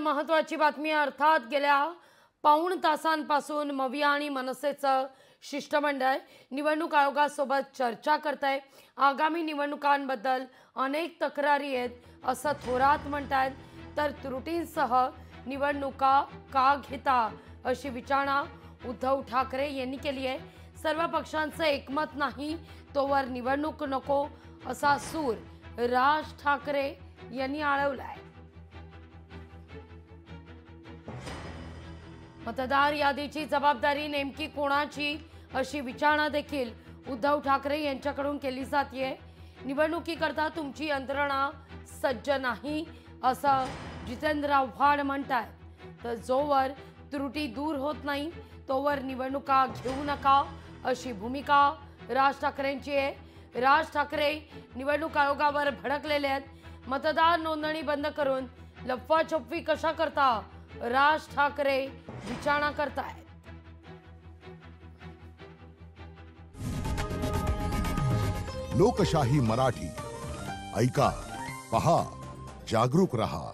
महत्त्वाची बातमी अर्थात गेल्या पाऊण तासांपासून मविया आणि मनसेचं शिष्टमंडळ निवडणूक आयोगासोबत चर्चा करतंय। आगामी निवडणुकांबद्दल अनेक तक्रारी आहेत असं थोरात म्हणतात। तर त्रुटींसह निवडणुका का घेता अशी विचारणा उद्धव ठाकरे यांनी केली आहे। सर्व पक्षांचं एकमत नाही तोवर निवडणूक नको असा सूर राज ठाकरे यांनी आळवलाय। मतदार यादीची जबाबदारी नेमकी कोणाची अशी विचारणा देखील उद्धव ठाकरे यांच्याकडून केली जाते। निवडणुकीकरता तुमची यंत्रणा सज्ज नाही असं जितेंद्र आव्हाड म्हणतात। तर जोवर त्रुटी दूर होत नाही तोवर निवडणुका घेऊ नका अशी भूमिका राज ठाकरेंची आहे। राज ठाकरे निवडणूक आयोगावर भडकलेले आहेत। मतदार नोंदणी बंद करून लफाछपी कशा करता राज ठाकरे विचारणा करतायत। लोकशाही मराठी ऐका, पहा, जागरूक रहा।